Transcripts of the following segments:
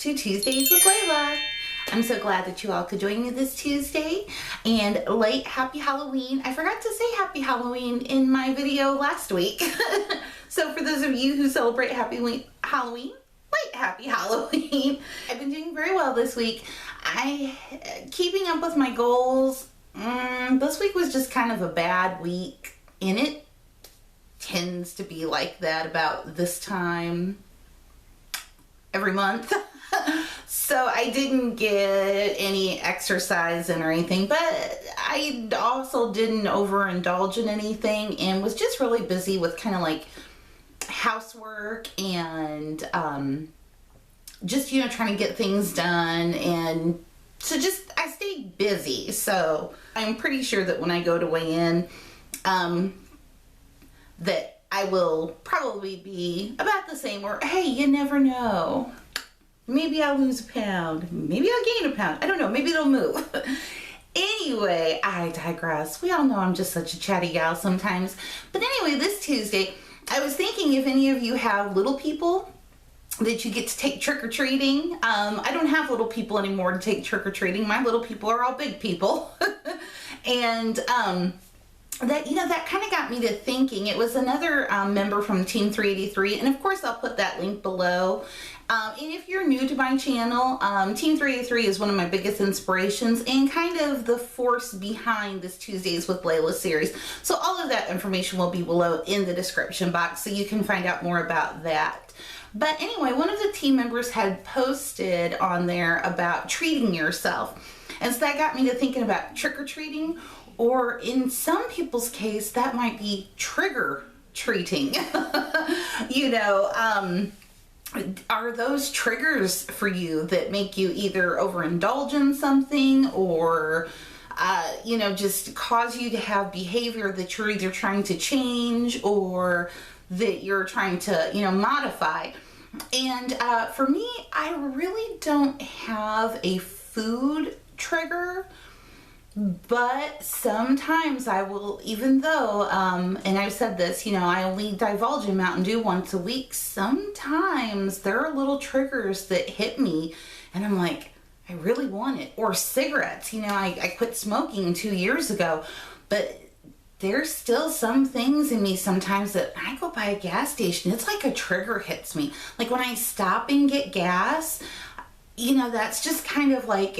to Tuesdays with Layla. I'm so glad that you all could join me this Tuesday, and late happy Halloween. I forgot to say happy Halloween in my video last week. So for those of you who celebrate happy Halloween, late happy Halloween. I've been doing very well this week. Keeping up with my goals. This week was just kind of a bad week, and it tends to be like that about this time every month. So I didn't get any exercise in or anything, but I also didn't overindulge in anything and was just really busy with kind of like housework and just, you know, trying to get things done. And so just, I stayed busy. So I'm pretty sure that when I go to weigh in, that I will probably be about the same, or hey, you never know. Maybe I'll lose a pound. Maybe I'll gain a pound. I don't know. Maybe it'll move. Anyway, I digress. We all know I'm just such a chatty gal sometimes. But anyway, this Tuesday, I was thinking if any of you have little people that you get to take trick-or-treating. I don't have little people anymore to take trick-or-treating. My little people are all big people. And that, you know, that kind of got me to thinking. It was another member from Team 383, and of course I'll put that link below. And if you're new to my channel, Team 383 is one of my biggest inspirations and kind of the force behind this Tuesdays with Layla series. So all of that information will be below in the description box, so you can find out more about that. But anyway, one of the team members had posted on there about treating yourself. And so that got me to thinking about trick-or-treating, or in some people's case, that might be trigger-treating. You know, are those triggers for you that make you either overindulge in something or, you know, just cause you to have behavior that you're either trying to change or that you're trying to, you know, modify? And for me, I really don't have a food trigger, but sometimes I will, even though, and I've said this, you know, I only divulge in Mountain Dew once a week. Sometimes there are little triggers that hit me and I'm like, I really want it. Or cigarettes, you know, I quit smoking 2 years ago, but there's still some things in me sometimes that I go by a gas station, it's like a trigger hits me. Like when I stop and get gas, you know, that's just kind of like,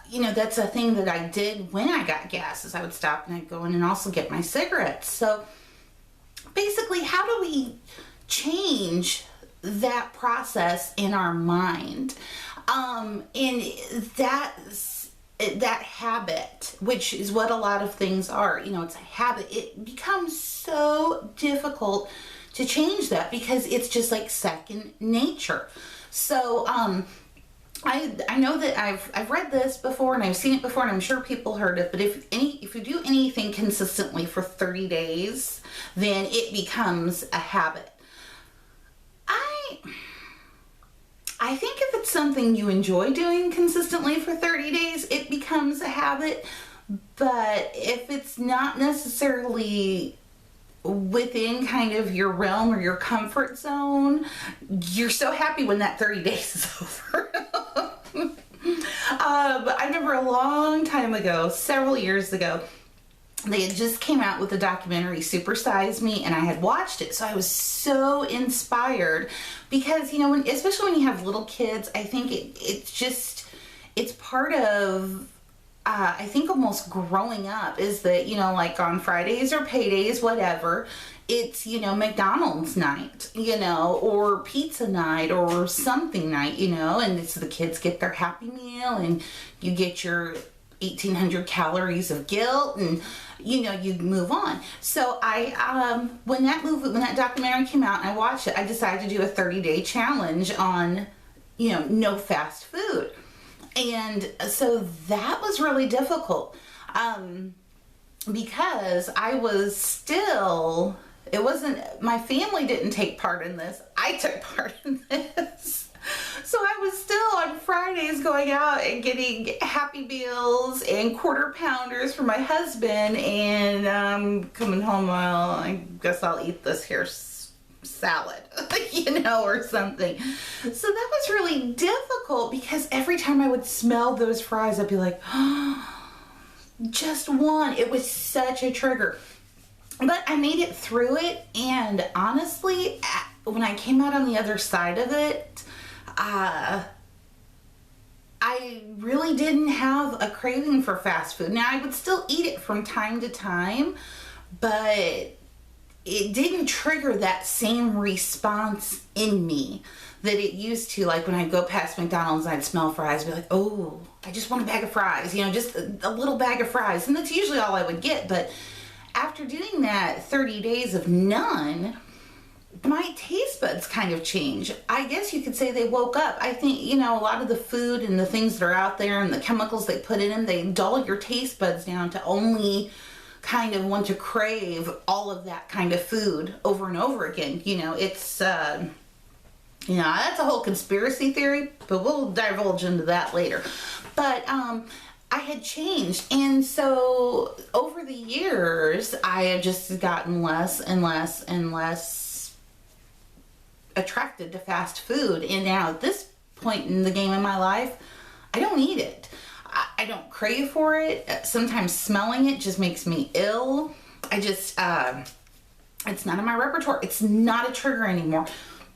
you know, that's a thing that I did when I got gas, is I would stop and I'd go in and also get my cigarettes. So basically, how do we change that process in our mind? And that habit, which is what a lot of things are, you know, it's a habit. It becomes so difficult to change that because it's just like second nature. So, I know that I've read this before and I've seen it before, and I'm sure people heard it, but if you do anything consistently for 30 days, then it becomes a habit. I think if it's something you enjoy doing consistently for 30 days, it becomes a habit. But if it's not necessarily within kind of your realm or your comfort zone, you're so happy when that 30 days is over. I remember a long time ago, several years ago, they had just came out with the documentary Super Size Me, and I had watched it, so I was so inspired because, you know, especially when you have little kids, I think it's part of, I think almost growing up, is that, you know, like on Fridays or paydays, whatever, it's, you know, McDonald's night, you know, or pizza night or something night, you know, and it's the kids get their Happy Meal and you get your 1,800 calories of guilt, and you know, you move on. So when that documentary came out and I watched it, I decided to do a 30-day challenge on, you know, no fast food. And so that was really difficult because I was still, my family didn't take part in this. I took part in this. So I was still on Fridays going out and getting Happy Meals and Quarter Pounders for my husband, and coming home, well, I guess I'll eat this here salad, or something. So that was really difficult because every time I would smell those fries, I'd be like, oh, just one. It was such a trigger. But I made it through it, and honestly, when I came out on the other side of it, I really didn't have a craving for fast food. Now, I would still eat it from time to time, but it didn't trigger that same response in me that it used to. Like when I'd go past McDonald's and I'd smell fries, I'd be like, oh, I just want a bag of fries, just a little bag of fries. And that's usually all I would get. But after doing that 30 days of none, my taste buds kind of change. I guess you could say they woke up. I think, a lot of the food and the things that are out there and the chemicals they put in them, they dull your taste buds down to only kind of want to crave all of that kind of food over and over again. It's, that's a whole conspiracy theory, but we'll divulge into that later. But, I had changed, and so over the years I have just gotten less and less and less attracted to fast food, and now at this point in the game in my life, I don't eat it. I don't crave for it. Sometimes smelling it just makes me ill. It's not in my repertoire. It's not a trigger anymore.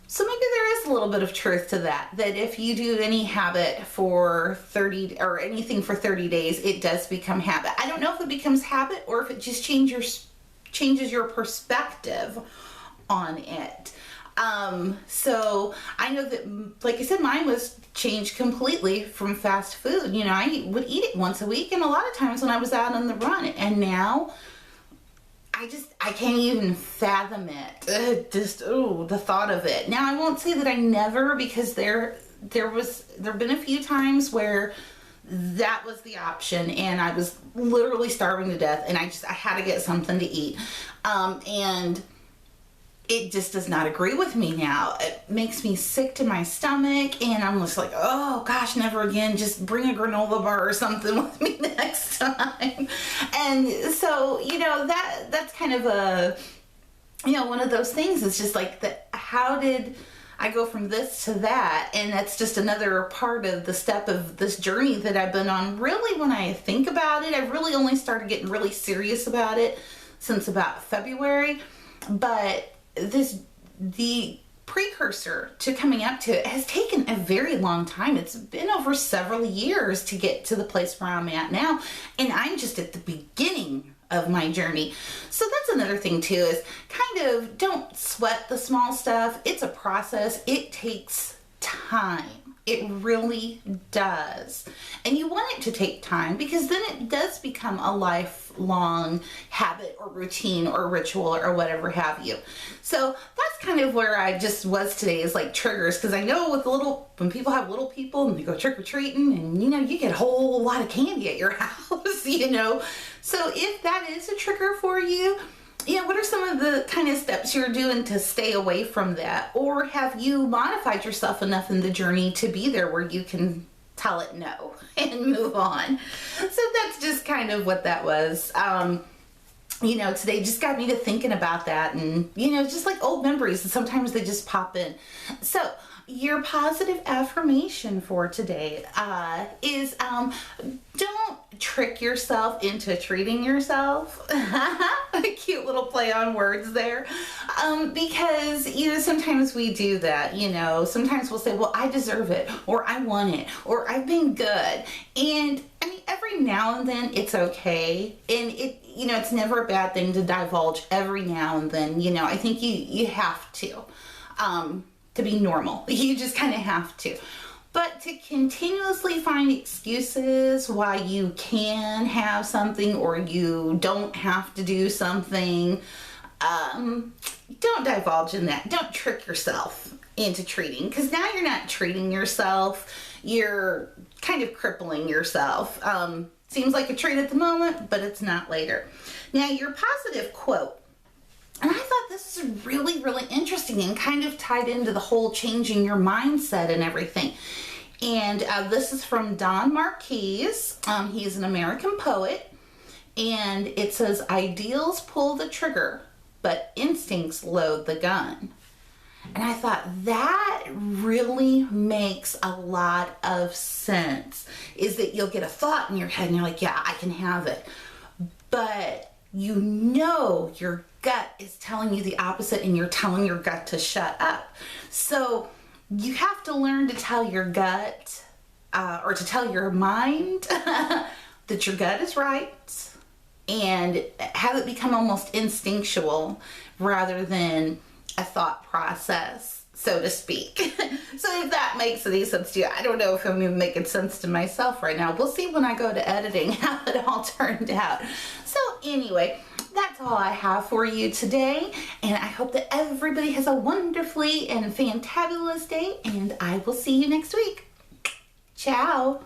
So maybe there is a little bit of truth to that if you do any habit for 30 or anything for 30 days, it does become habit. I don't know if it becomes habit or if it just changes your perspective on it. So I know that, like I said, mine was changed completely from fast food. I would eat it once a week, and a lot of times when I was out on the run, and now I can't even fathom it. The thought of it. Now, I won't say that I never, because there've been a few times where that was the option and I was literally starving to death and I had to get something to eat. And it just does not agree with me now. It makes me sick to my stomach, and I'm just like, oh gosh, never again. Just bring a granola bar or something with me next time. And so, that's kind of one of those things. It's just like, how did I go from this to that? And that's just another part of the step of this journey that I've been on. Really, when I think about it, I've really only started getting really serious about it since about February. But the precursor to coming up to it has taken a very long time. It's been over several years to get to the place where I'm at now, and I'm just at the beginning of my journey. So that's another thing too, is kind of don't sweat the small stuff. It's a process. It takes time. It really does. And you want it to take time, because then it does become a lifelong habit or routine or ritual or whatever have you. So that's kind of where I just was today, is like triggers. Because I know when people have little people and they go trick-or-treating, and you get a whole lot of candy at your house, So if that is a trigger for you, what are some of the kind of steps you're doing to stay away from that? Or have you modified yourself enough in the journey to be there where you can tell it no and move on? So that's just kind of what that was. Today just got me to thinking about that, and, just like old memories, and sometimes they just pop in. So your positive affirmation for today is don't trick yourself into treating yourself. A cute little play on words there. Because, sometimes we do that, sometimes we'll say, well, I deserve it, or I want it, or I've been good. And every now and then it's okay. And it's never a bad thing to divulge every now and then. I think you have to be normal. You just kind of have to. But to continuously find excuses why you can have something or you don't have to do something, don't divulge in that. Don't trick yourself into treating, because now you're not treating yourself. You're kind of crippling yourself. Seems like a treat at the moment, but it's not later. Now, your positive quote. And I thought this is really, really interesting and kind of tied into the whole changing your mindset and everything. And this is from Don Marquis. He's an American poet. And it says, ideals pull the trigger, but instincts load the gun. And I thought that really makes a lot of sense, is that you'll get a thought in your head and you're like, yeah, I can have it. But you know your gut is telling you the opposite, and you're telling your gut to shut up. So you have to learn to tell your gut, or to tell your mind that your gut is right, and have it become almost instinctual rather than a thought process, so to speak. So if that makes any sense to you, I don't know if I'm even making sense to myself right now. We'll see when I go to editing how it all turned out. So anyway, that's all I have for you today, and I hope that everybody has a wonderfully and fantabulous day, and I will see you next week. Ciao.